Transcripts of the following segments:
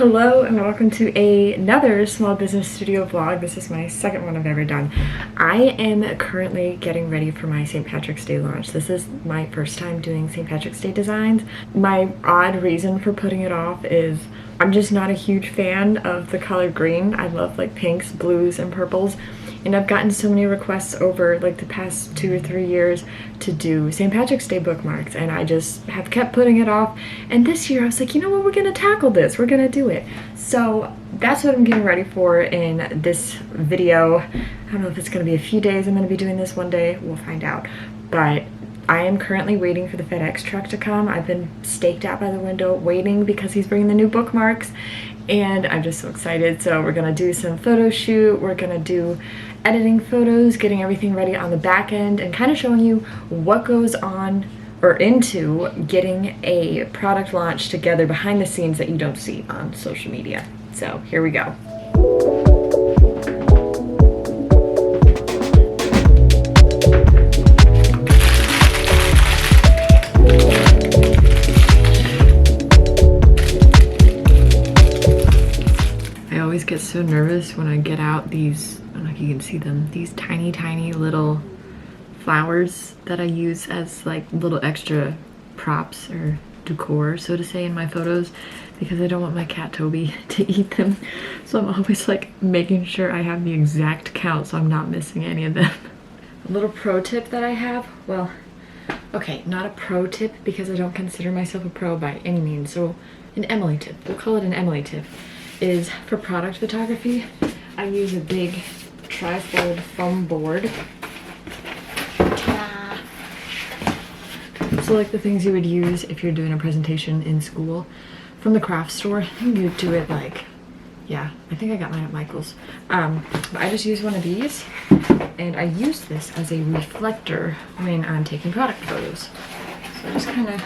Hello and welcome to another small business studio vlog. This is my second one I've ever done. I am currently getting ready for my St. Patrick's Day launch. This is my first time doing St. Patrick's Day designs. My odd reason for putting it off is I'm just not a huge fan of the color green. I love like pinks, blues, and purples. And I've gotten so many requests over like the past 2 or 3 years to do St. Patrick's Day bookmarks, and I just have kept putting it off. And this year I was like, you know what, we're gonna tackle this, we're gonna do it. So that's what I'm getting ready for in this video. I don't know if it's gonna be a few days I'm gonna be doing this, one day, we'll find out. But I am currently waiting for the FedEx truck to come. I've been staked out by the window waiting because he's bringing the new bookmarks, and I'm just so excited. So we're gonna do some photo shoot, we're gonna do editing photos, getting everything ready on the back end, and kind of showing you what goes on or into getting a product launch together behind the scenes that you don't see on social media. So here we go. I always get so nervous when I get out these, I don't know if you can see them, these tiny little flowers that I use as like little extra props or decor, so to say, in my photos, because I don't want my cat Toby to eat them. So I'm always like making sure I have the exact count so I'm not missing any of them. A little pro tip that I have, well, okay, not a pro tip because I don't consider myself a pro by any means, so an Emily tip, we'll call it an Emily tip, is for product photography. I use a big trifold foam board. Ta-da! So like the things you would use if you're doing a presentation in school from the craft store. You do it like, yeah, I think I got mine at Michael's. But I just use one of these, and I use this as a reflector when I'm taking product photos. So I just kind of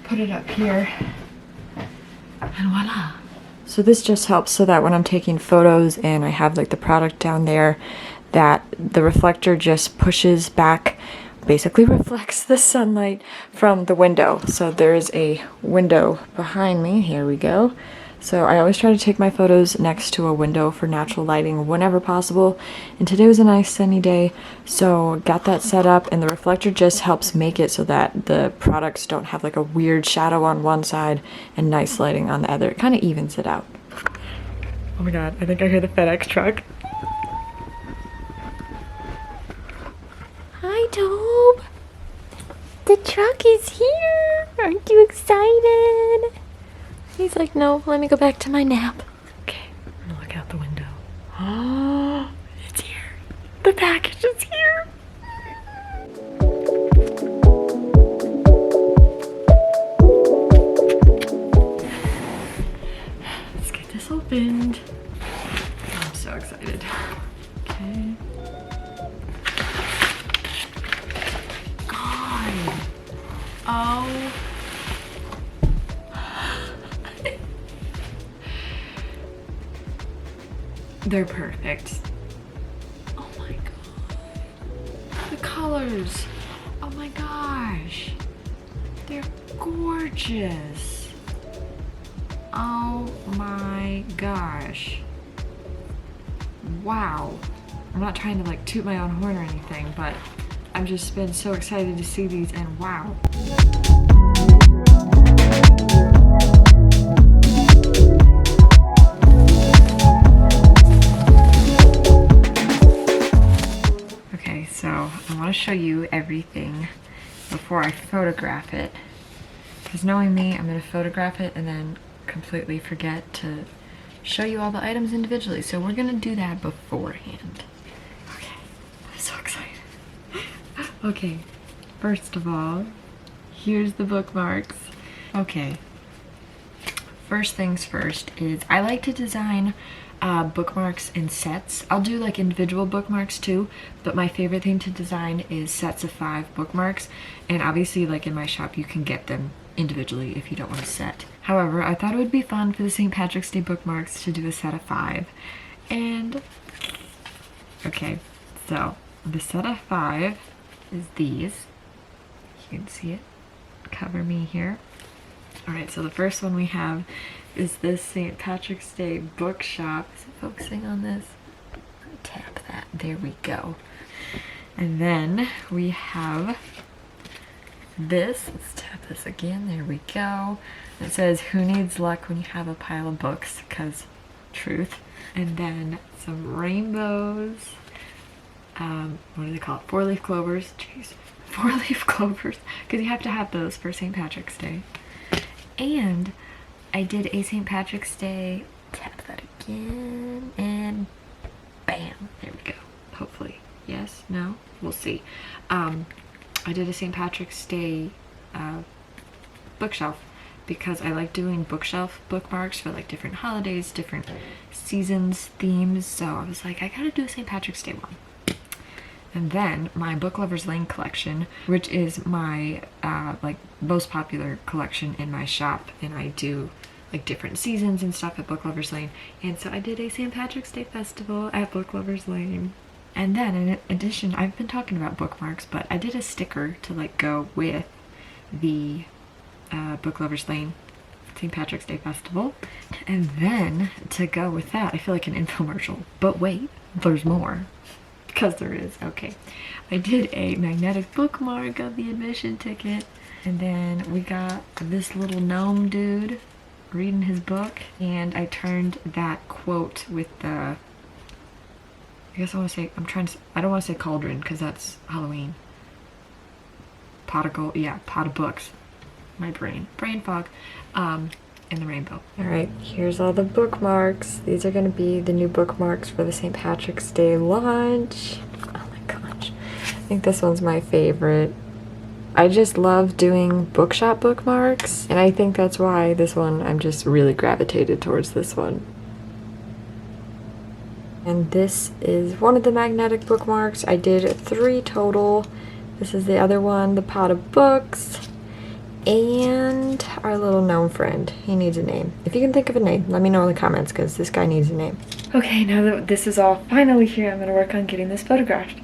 put it up here, and voila. So this just helps so that when I'm taking photos and I have like the product down there, that the reflector just pushes back, basically reflects the sunlight from the window. So there's a window behind me, here we go. So I always try to take my photos next to a window for natural lighting whenever possible. And today was a nice sunny day, so got that set up, and the reflector just helps make it so that the products don't have like a weird shadow on one side and nice lighting on the other. It kind of evens it out. Oh my god, I think I hear the FedEx truck. Hi, Tobe. The truck is here. Aren't you excited? He's like, no, let me go back to my nap. Okay, I'm gonna look out the window. Oh, it's here. The package is here. Let's get this opened. I'm so excited. Okay. God. Oh. They're perfect. Oh my god. The colors. Oh my gosh. They're gorgeous. Oh my gosh. Wow. I'm not trying to like toot my own horn or anything, but I've just been so excited to see these, and wow. So I want to show you everything before I photograph it, because knowing me, I'm going to photograph it and then completely forget to show you all the items individually. So we're going to do that beforehand. Okay, I'm so excited. Okay, first of all, here's the bookmarks. Okay, first things first is I like to design bookmarks in sets. I'll do like individual bookmarks too, but my favorite thing to design is sets of 5 bookmarks, and obviously like in my shop you can get them individually if you don't want a set. However, I thought it would be fun for the St. Patrick's Day bookmarks to do a set of 5. And okay, so the set of 5 is these. You can see it. cover me here. All right, so the first one we have is this St. Patrick's Day bookshop. Is it focusing on this? Tap that. There we go. And then we have this. Let's tap this again. There we go. It says, "Who needs luck when you have a pile of books?" Because truth. And then some rainbows. What do they call it? 4-leaf clovers. Jeez. 4-leaf clovers. Because you have to have those for St. Patrick's Day. And I did a St. Patrick's Day. Tap that again. And bam. There we go. Hopefully. Yes? No? We'll see. I did a St. Patrick's Day bookshelf because I like doing bookshelf bookmarks for like different holidays, different seasons, themes. So I was like, I gotta do a St. Patrick's Day one. And then my Book Lovers Lane collection, which is my like most popular collection in my shop, and I do like different seasons and stuff at Book Lovers Lane. And so I did a St. Patrick's Day festival at Book Lovers Lane. And then in addition, I've been talking about bookmarks, but I did a sticker to like go with the Book Lovers Lane St. Patrick's Day Festival. And then to go with that, I feel like an infomercial. But wait, there's more. Because there is. Okay. I did a magnetic bookmark on the admission ticket. And then we got this little gnome dude reading his book. And I turned that quote with the... I guess I want to say... I don't want to say cauldron because that's Halloween. Pot of gold. Yeah, pot of books. My brain fog, and the rainbow. All right, here's all the bookmarks. These are gonna be the new bookmarks for the St. Patrick's Day launch. Oh my gosh, I think this one's my favorite. I just love doing bookshop bookmarks, and I think that's why this one, I'm just really gravitated towards this one. And this is one of the magnetic bookmarks. I did 3 total. This is the other one, the pot of books. And our little gnome friend. He needs a name. If you can think of a name, let me know in the comments because this guy needs a name. Okay, now that this is all finally here, I'm going to work on getting this photographed.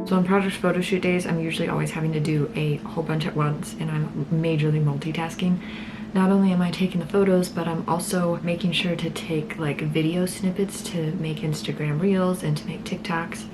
So on project photo shoot days, I'm usually always having to do a whole bunch at once, and I'm majorly multitasking. Not only am I taking the photos, but I'm also making sure to take like video snippets to make Instagram reels and to make TikToks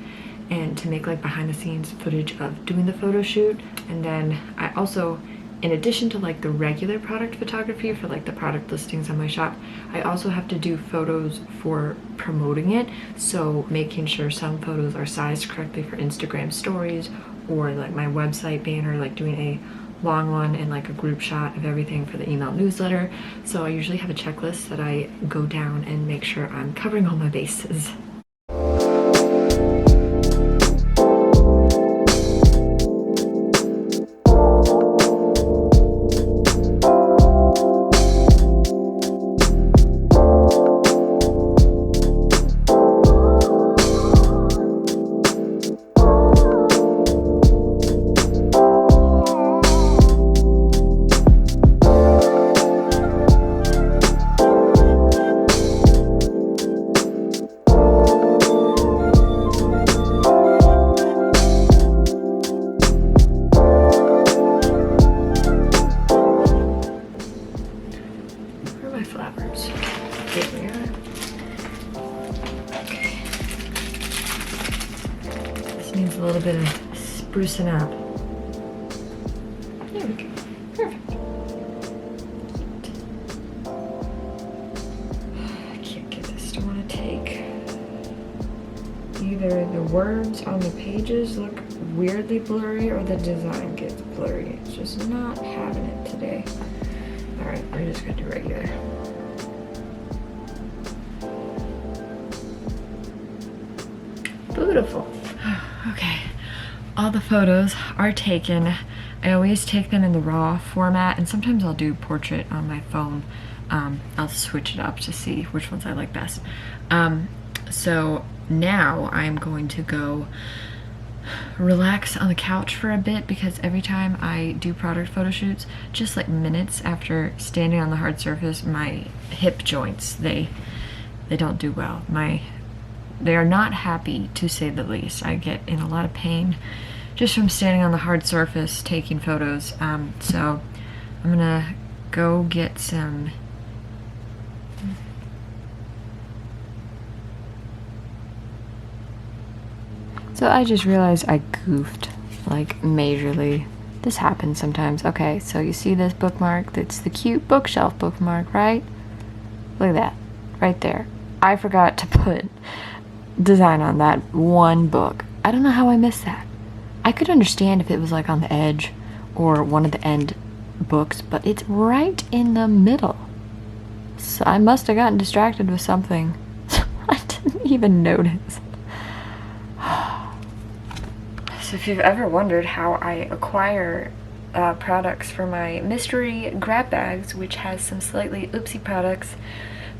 and to make like behind the scenes footage of doing the photo shoot. And then I also, in addition to like the regular product photography for like the product listings on my shop, I also have to do photos for promoting it. So making sure some photos are sized correctly for Instagram stories or like my website banner, like doing a long one and like a group shot of everything for the email newsletter. So I usually have a checklist that I go down and make sure I'm covering all my bases. Needs a little bit of sprucing up. There we go. Perfect. I can't get this to want to take. Either the words on the pages look weirdly blurry or the design gets blurry. It's just not having it today. Alright, we're just gonna do regular. Beautiful. Okay, all the photos are taken. I always take them in the raw format, and sometimes I'll do portrait on my phone. I'll switch it up to see which ones I like best. So now I'm going to go relax on the couch for a bit, because every time I do product photo shoots, just like minutes after standing on the hard surface, my hip joints, they don't do well. They are not happy, to say the least. I get in a lot of pain just from standing on the hard surface taking photos. So I'm gonna go get some So I just realized I goofed, like, majorly. This happens sometimes. Okay, so you see this bookmark? That's the cute bookshelf bookmark, right? Look at that, right there. I forgot to put design on that one book. I don't know how I missed that. I could understand if it was like on the edge or one of the end books, but it's right in the middle. So I must have gotten distracted with something. I didn't even notice. So if you've ever wondered how I acquire products for my mystery grab bags, which has some slightly oopsie products,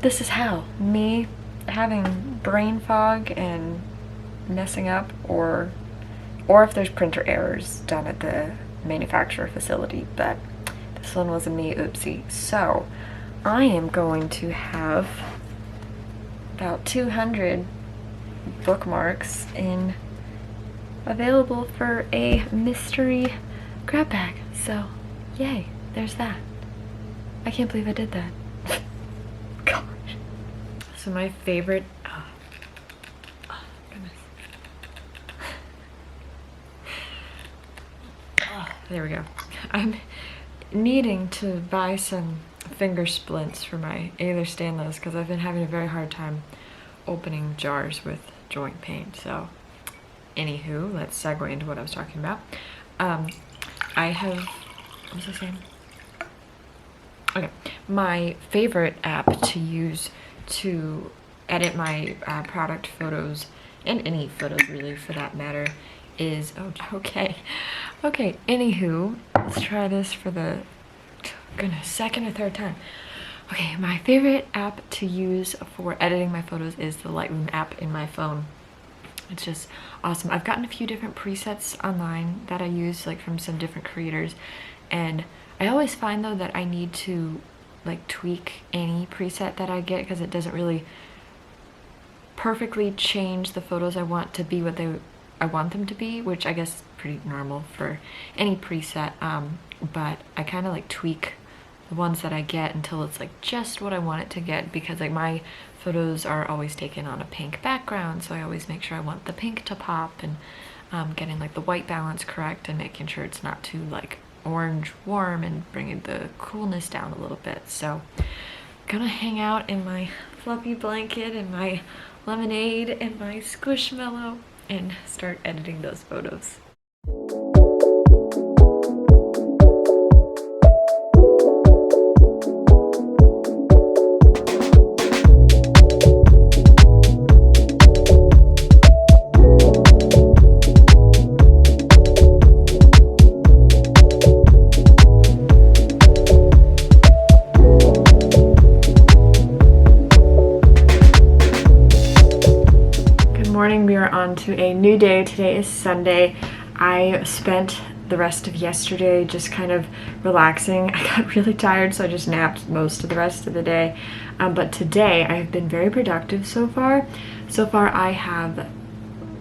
this is how. Me having brain fog and messing up, or if there's printer errors done at the manufacturer facility, but this one was a me oopsie. So I am going to have about 200 bookmarks available for a mystery grab bag. So yay, there's that. I can't believe I did that. Gosh. So my favorite, oh goodness. Oh, there we go. I'm needing to buy some finger splints for my Ehlers Danlos, because I've been having a very hard time opening jars with joint pain. So anywho, let's segue into what I was talking about. I have, what was I saying? Okay, my favorite app to use to edit my product photos, and any photos really for that matter, is, oh, okay, anywho, let's try this for the, goodness, second or third time. Okay, my favorite app to use for editing my photos is the Lightroom app in my phone. It's just awesome. I've gotten a few different presets online that I use, like from some different creators, and I always find though that I need to like tweak any preset that I get, because it doesn't really perfectly change the photos I want to be what I want them to be, which I guess is pretty normal for any preset, but I kind of like tweak the ones that I get until it's like just what I want it to get, because like my photos are always taken on a pink background, so I always make sure I want the pink to pop, and getting like the white balance correct, and making sure it's not too like orange warm, and bringing the coolness down a little bit. So gonna hang out in my fluffy blanket and my lemonade and my squishmallow and start editing those photos. We are on to a new day. Today is Sunday. I spent the rest of yesterday just kind of relaxing. I got really tired, so I just napped most of the rest of the day. But today I have been very productive so far. So far I have,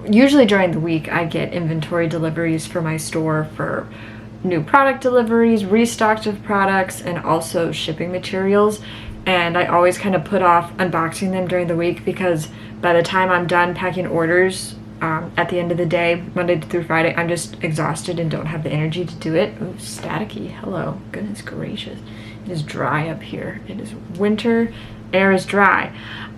usually during the week, I get inventory deliveries for my store for new product deliveries, restocked of products, and also shipping materials. And I always kind of put off unboxing them during the week, because by the time I'm done packing orders at the end of the day, Monday through Friday, I'm just exhausted and don't have the energy to do it. Ooh, staticky, hello, goodness gracious. It is dry up here. It is winter, air is dry.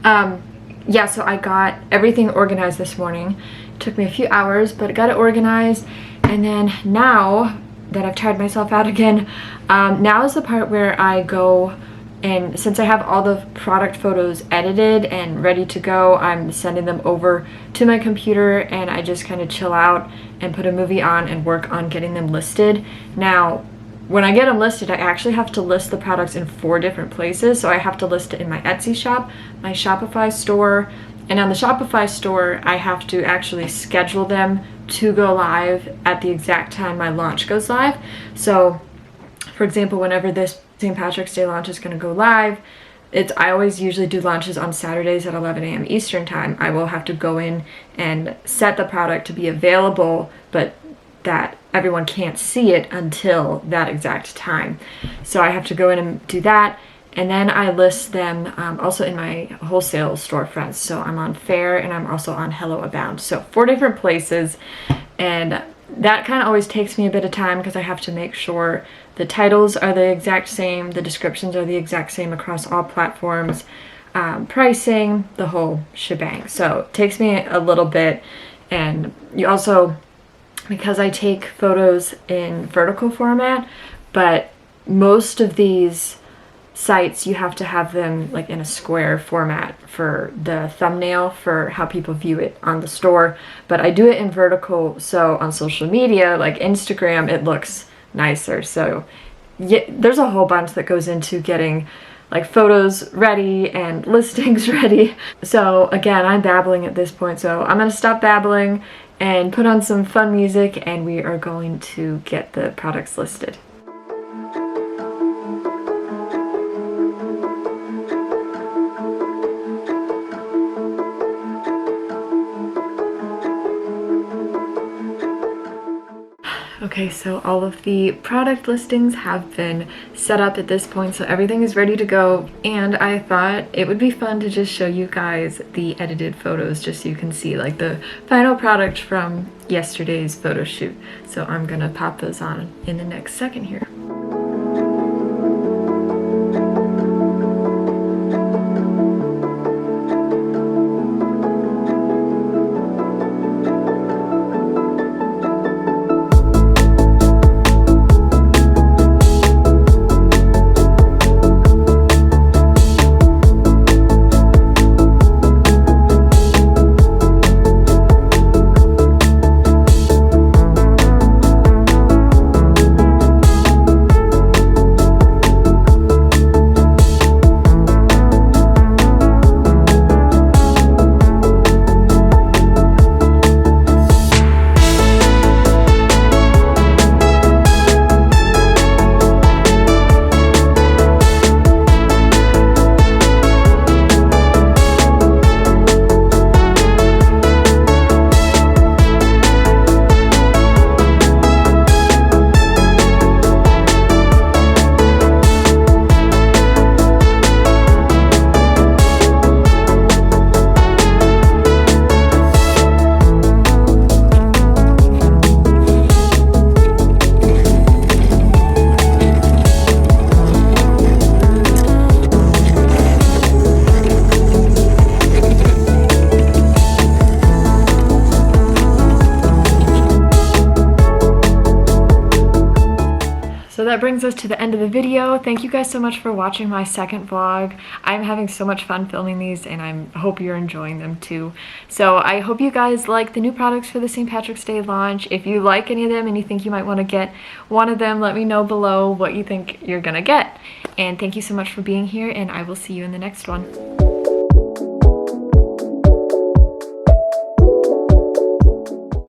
Yeah, so I got everything organized this morning. It took me a few hours, but I got it organized. And then now that I've tired myself out again, now is the part where I go And since I have all the product photos edited and ready to go, I'm sending them over to my computer, and I just kind of chill out and put a movie on and work on getting them listed. Now, when I get them listed, I actually have to list the products in 4 different places. So I have to list it in my Etsy shop, my Shopify store, and on the Shopify store, I have to actually schedule them to go live at the exact time my launch goes live. So, for example, whenever this St. Patrick's Day launch is going to go live, I always usually do launches on Saturdays at 11 a.m. Eastern time. I will have to go in and set the product to be available, but that everyone can't see it until that exact time. So I have to go in and do that. And then I list them also in my wholesale storefronts. So I'm on Fair and I'm also on Hello Abound. So 4 different places. And that kind of always takes me a bit of time because I have to make sure the titles are the exact same, the descriptions are the exact same across all platforms, pricing, the whole shebang. So it takes me a little bit. And you also, because I take photos in vertical format, but most of these sites you have to have them like in a square format for the thumbnail for how people view it on the store, but I do it in vertical so on social media like Instagram it looks nicer. So yeah, there's a whole bunch that goes into getting like photos ready and listings ready. So again, I'm babbling at this point, so I'm gonna stop babbling and put on some fun music, and we are going to get the products listed. Okay, so all of the product listings have been set up at this point, so everything is ready to go, and I thought it would be fun to just show you guys the edited photos just so you can see like the final product from yesterday's photo shoot. So I'm gonna pop those on in the next second here. So that brings us to the end of the video. Thank you guys so much for watching my second vlog. I'm having so much fun filming these, and I hope you're enjoying them too. So I hope you guys like the new products for the St. Patrick's Day launch. If you like any of them and you think you might want to get one of them, let me know below what you think you're gonna get. And thank you so much for being here, and I will see you in the next one.